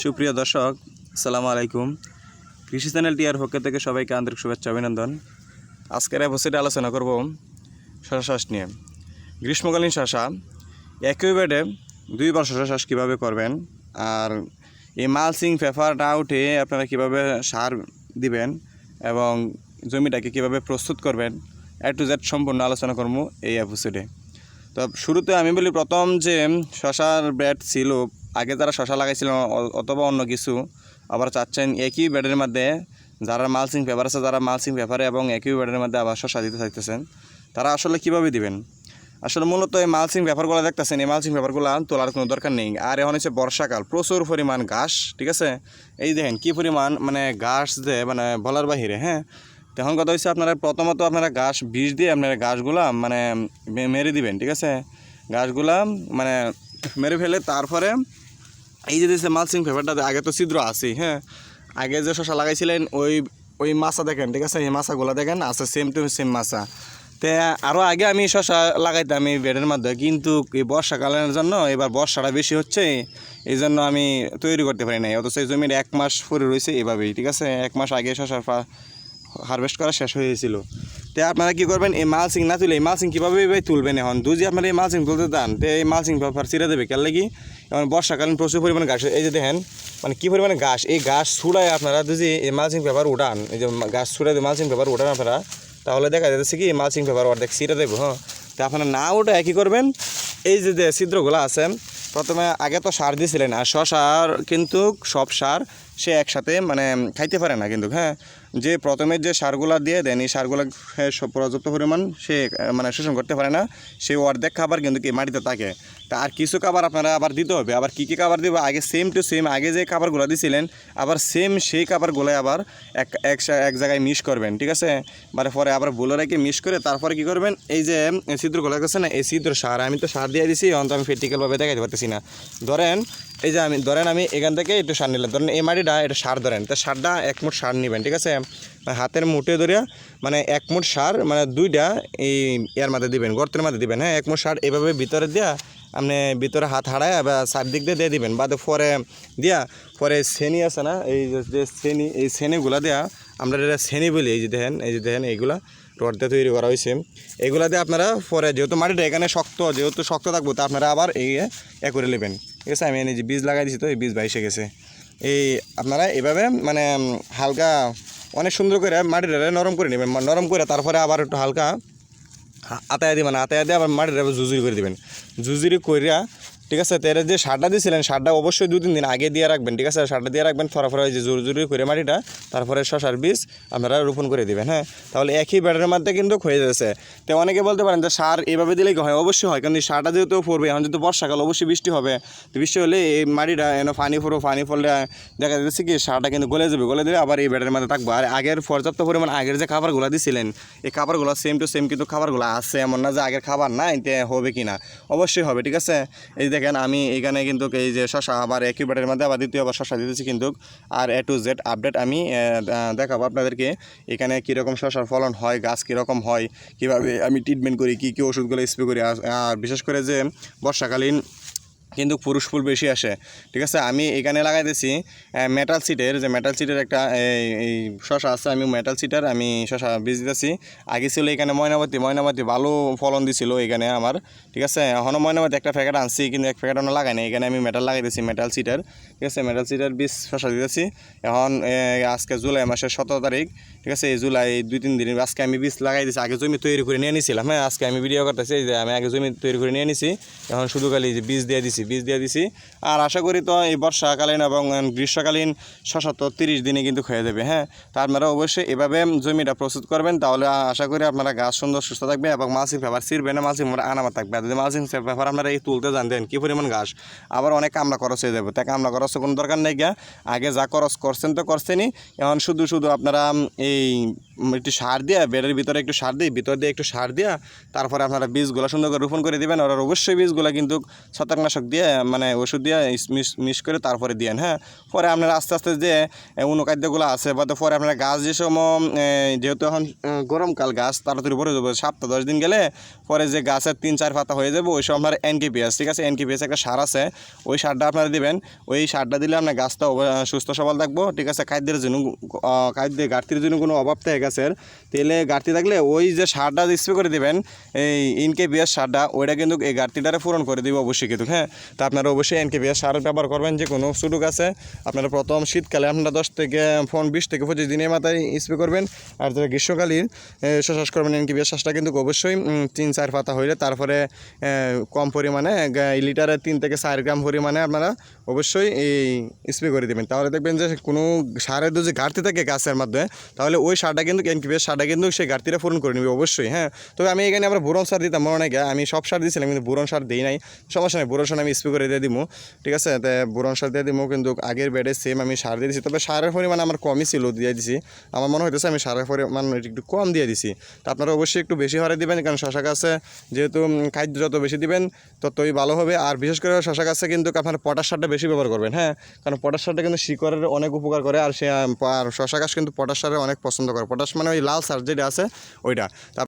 সুপ্রিয় দর্শক, আসসালামু আলাইকুম। কৃষি চ্যানেলটি আর পক্ষ থেকে সবাইকে আন্তরিক শুভেচ্ছা অভিনন্দন। আজকের এপিসোডে আলোচনা করব শশা চাষ নিয়ে। গ্রীষ্মকালীন শশা একই বেডে দুইবার শশা চাষ কীভাবে করবেন, আর এই মালচিং পেপার না উঠে আপনারা কীভাবে সার দিবেন এবং জমিটাকে কীভাবে প্রস্তুত করবেন, A to Z সম্পূর্ণ আলোচনা করব এই এপিসোডে। তো শুরুতে আমি বলি, প্রথম যে শশার বেড ছিল, আগে যারা শশা লাগাইছিলেন অথবা অন্য কিছু আবার চাচ্ছেন একই বেডের মধ্যে, যারা মালচিং পেপার আছে, যারা মালচিং পেপারে এবং একই বেডের মধ্যে আবার শশা দিতে চাইতেছেন, তারা আসলে কীভাবে দিবেন। আসলে মূলত এই মালচিং পেপারগুলো দেখতেছেন, এই মালচিং পেপারগুলো তোলার কোনো দরকার নেই। আর এখন হচ্ছে বর্ষাকাল, প্রচুর পরিমাণ ঘাস, ঠিক আছে। এই দেখেন কী পরিমাণ মানে ঘাস যে মানে বলার বাহিরে। হ্যাঁ, তখন কথা হচ্ছে আপনারা প্রথমত আপনারা ঘাস বিষ দিয়ে আপনারা ঘাসগুলা মানে মেরে দিবেন, ঠিক আছে। ঘাসগুলা মানে মেরে ফেলে তারপরে এই যে মালচিং পেপারটা আগে তো ছিদ্র আছেই। হ্যাঁ, আগে যে শশা লাগাইছিলেন ওই মাছা দেখেন, ঠিক আছে, এই মাছাগুলো দেখেন আছে সেম টু সেম মাছা। তো আরও আগে আমি শশা লাগাইতাম এই বেডের মধ্যে, কিন্তু এই বর্ষাকালের জন্য এবার বর্ষাটা বেশি হচ্ছে, এই জন্য আমি তৈরি করতে পারি নাই। অথচ এই জমির 1 মাস পরে রয়েছে এভাবেই, ঠিক আছে। 1 মাস আগে শশার হারভেস্ট করা শেষ হয়েছিল। তো আপনারা কী করবেন, এই মালচিং না তুলে এই মালচিং কীভাবে তুলবেন। এখন যদি আপনারা এই মালচিং তুলতে দেন, তো এই মালচিং পেপার ছিঁড়ে দেবে। কেন লাগি, এখন বর্ষাকালীন প্রচুর পরিমাণে ঘাস, এই যে দেখেন মানে কী পরিমাণে ঘাস, এই ঘাস ছুড়ায় আপনারা যদি এই মালচিং পেপার উঠান, এই যে ঘাস ছুড়ায় মালচিং পেপার উঠান আপনারা, তাহলে দেখা যাচ্ছে কি মালচিং পেপার অর্ধেক ছিঁড়ে দেবো। হ্যাঁ, তো আপনারা না উঠে কী করবেন, এই যে ছিদ্রগুলো আছে, প্রথমে আগে তো সার দিয়েছিলেন, আর শশার কিন্তু সব সার সে একসাথে মানে খাইতে পারে না কিন্তু। হ্যাঁ, যে প্রথমে যে সারগুলো দিয়ে দেন, এই সারগুলো পর্যাপ্ত পরিমাণ সে মানে শোষণ করতে পারে না, সেই অর্ধেক খাবার কিন্তু কি মাটিতে থাকে। তা আর কিছু খাবার আপনারা আবার দিতে হবে। আবার কী কী খাবার দেবো, আগে সেম টু সেম আগে যে খাবারগুলো দিয়েছিলেন আবার সেম সেই খাবারগুলো আবার এক জায়গায় মিক্স করবেন, ঠিক আছে। মানে পরে আবার বলে রেখে মিক্স করে তারপরে কী করবেন, এই যে ছিদ্রগুলো আছে না, এই ছিদ্র সার আমি তো সার দিয়ে দিছি, অন্ত আমি প্র্যাকটিক্যালভাবে দেখাতে পারতেছি না। ধরেন এই যে আমি এখান থেকে একটু সার নিলাম, ধরেন এই মাটিটা এটা সার ধরেন, তো সারটা 1 মুঠ সার নেবেন, ঠিক আছে। হাতের মুঠে ধরিয়া মানে 1 মুঠ সার মানে 2টা এই এর মধ্যে দিবেন, গর্তের মধ্যে দিবেন। হ্যাঁ, 1 মুঠ সার এভাবে ভিতরে দিয়া আপনি ভিতরে হাত হারায় বা চারদিক দিয়ে দিবেন, বাদে পরে দিয়া পরে শ্রেণী আছে না, এই যে শ্রেণী, এই শ্রেণীগুলা দেওয়া আমরা এটা শ্রেণী বলি। এই যে দেখেন এইগুলা রড দিয়ে তৈরি করা হয়েছে। এইগুলা দিয়ে আপনারা পরে যেহেতু মাটিটা এখানে যেহেতু শক্ত থাকবো, তা আপনারা আবার করে নেবেন, ঠিক আছে। আমি এই যে বীজ লাগাই দিছি, তো এই বীজ বাইসে গেছে। এই আপনারা এইভাবে মানে হালকা অনেক সুন্দর করে মাটিটা নরম করে নেবেন, নরম করে তারপরে আবার একটু হালকা আতায়া দিবেন, আতায়া দিয়ে আবার মাটিটা জুজুরি করে দেবেন, জুজুরি করিয়া, ঠিক আছে। তো এর যে সারটা দিয়েছিলেন, সারটা অবশ্যই 2-3 দিন আগে দিয়ে রাখবেন, ঠিক আছে। সারটা দিয়ে রাখবেন, ফরাফরা যে জোরে করে মাটিটা, তারপরে শশার বীজ আপনারা রোপণ করে দেবেন। হ্যাঁ, তাহলে একই বেডের মধ্যে কিন্তু হয়ে যাচ্ছে। তো অনেকে বলতে পারেন যে সার এইভাবে দিলেই হয়, অবশ্যই হয়, কারণ সারটা যেহেতু পড়বে, এখন যেহেতু বর্ষাকাল অবশ্যই বৃষ্টি হবে। তো বৃষ্টি হলে এই মাটিটা পানি পড়লে দেখা যাচ্ছে কি সারটা কিন্তু গলে দিলে আবার এই বেডের মধ্যে থাকবো। আর আগের পর্যাপ্ত পরিমাণ আগের যে খাবারগুলো দিয়েছিলেন, এই খাবারগুলো সেম টু সেম কিন্তু খাবারগুলো আছে, এমন না যে আগের খাবার না, এতে হবে কি না, অবশ্যই হবে, ঠিক আছে। এই দেখেন আমি এখানে কিন্তু এই যে শশা আবার একই বেডের মধ্যে আবার দ্বিতীয়বার শশা দিতেছি কিন্তু, আর A to Z আপডেট আমি দেখাবো আপনাদেরকে। এখানে কীরকম শশার ফলন হয়, গাছ কীরকম হয়, কীভাবে আমি ট্রিটমেন্ট করি, কী কী ওষুধগুলো স্প্রে করি। আর বিশেষ করে যে বর্ষাকালীন কিন্তু পুরুষ ফুল বেশি আসে, ঠিক আছে। আমি এখানে লাগাইতেছি মেটাল সিটের একটা এই শশা আছে, আমি মেটাল সিটের আমি শশা বীজ দিতেছি। আগে ছিল এখানে ময়নামতি ভালো ফলন দিছিল এখানে আমার, ঠিক আছে। এখনও ময়নামতি একটা প্যাকেট আনছি, কিন্তু 1 প্যাকেট অন্য লাগাই না। এখানে আমি মেটাল লাগাইতেছি, মেটাল সিটের, ঠিক আছে। মেটাল সিটের বীজ শশা দিতেছি। এখন আজকে জুলাই মাসের 17 তারিখ, ঠিক আছে। এই জুলাই 2-3 দিন আজকে আমি বীজ লাগাই দিয়েছি। আগে জমি তৈরি করে নিয়ে নিয়েছিলাম। হ্যাঁ, আজকে আমি ভিডিও করতেছি যে আমি আগে জমি তৈরি করে নিয়ে নিছি, এখন শুধু খালি যে বীজ দিয়ে দিছি। আর আশা করি তো এই বর্ষাকালীন এবং গ্রীষ্মকালীন শশা তো 30 দিনে কিন্তু হয়ে যাবে। হ্যাঁ, তো আপনারা অবশ্যই এভাবে জমিটা প্রস্তুত করবেন, তাহলে আশা করি আপনারা গাছ সুন্দর সুস্থ থাকবে এবং মালচিং পেপার ছিঁড়বে না, মালচিং পেপার আনামা থাকবে। আর যদি মালচিং পেপার আপনারা এই তুলতে জানতেন কী পরিমাণ ঘাস, আবার অনেক কামলা খরচ হয়ে যাবে। তাই কামলা খরচ কোনো দরকার নেই গিয়া, আগে যা খরচ করছেন তো করছেনই। এখন শুধু আপনারা এই একটু সার দিয়ে বেডের ভিতরে একটু সার দিয়ে তারপরে আপনারা বীজগুলো সুন্দর করে রোপণ করে দেবেন। আর অবশ্যই বীজগুলো কিন্তু ছত্রাকনাশক দিয়ে মানে ওষুধ দিয়ে মিক্স করে তারপরে দিয়েন। হ্যাঁ, পরে আপনারা আস্তে আস্তে যে অনুখাদ্যগুলো আছে বা তো পরে আপনারা গাছ যে সময় যেহেতু এখন গরমকাল গাছ তাড়াতাড়ি ভরে যাবে, 7-10 দিন গেলে পরে যে গাছের 3-4 পাতা হয়ে যাবে ওই সময় আপনার NPK, ঠিক আছে, NPK একটা সার আছে, ওই সারটা আপনারা দিবেন। ওই সারটা দিলে আপনার গাছটা সুস্থ সবল থাকবো, ঠিক আছে। খাদ্যের জন্য খাদ্যে ঘাটতির জন্য কোনো অভাব থাকে গাছের, তেলে ঘাটতি থাকলে ওই যে সারটা স্প্রে করে দেবেন এই NPK সারটা, ওইটা কিন্তু এই ঘাটতিটারে পূরণ করে দেবে অবশ্যই কিন্তু। হ্যাঁ, তা আপনারা অবশ্যই NPK সার ব্যবহার করবেন যে কোনো ছোটো গাছে। আপনারা প্রথম শীতকালে আপনারা 20 থেকে 25 দিনের মাথায় স্প্রে করবেন, আর যারা গ্রীষ্মকালীন চাষ করবেন NPK চাষটা কিন্তু অবশ্যই 3-4 পাতা হইলে তারপরে কম পরিমাণে লিটারে 3 থেকে 4 গ্রাম পরিমাণে আপনারা অবশ্যই এই স্প্রে করে দেবেন। তাহলে দেখবেন যে কোনো সারের যে ঘাটতি থাকে গাছের মধ্যে, তাহলে ওই সারটা কিন্তু NPK সারটা কিন্তু সেই ঘাটতিটা পূরণ করে নেবে অবশ্যই। হ্যাঁ, তবে আমি এখানে আবার বোরন সার দিতাম মনে হয়, আমি সব সার দিয়েছিলাম কিন্তু বোরন সার দিই নাই, সমস্যা নেই, বোরন সার আমি স্প্রে করে দিয়ে দিব, ঠিক আছে। তো বোরন সার দিয়ে দিব, কিন্তু আগের বেডে সেম আমি সার দিয়ে দিয়েছি, তবে সারের পরিমাণ আমার কমই ছিল, দিয়ে দিছি। আমার মনে হইতেছে আমি সারের পরিমাণ একটু কম দিয়ে দিছি। তো আপনারা অবশ্যই একটু বেশি হারে দিবেন, কারণ শশা গাছে যেহেতু খাদ্য যত বেশি দিবেন ততই ভালো হবে। আর বিশেষ করে শশা গাছে কিন্তু আপনারা পটাশ সারটা বেশি ব্যবহার করবেন। হ্যাঁ, কারণ পটাশ সারটা কিন্তু শিকড়ের অনেক উপকার করে, আর শশা গাছ কিন্তু পটাশ সারে অনেক পছন্দ করে। পটাশ মানে ওই লাল সার যেটা আছে ওইটা।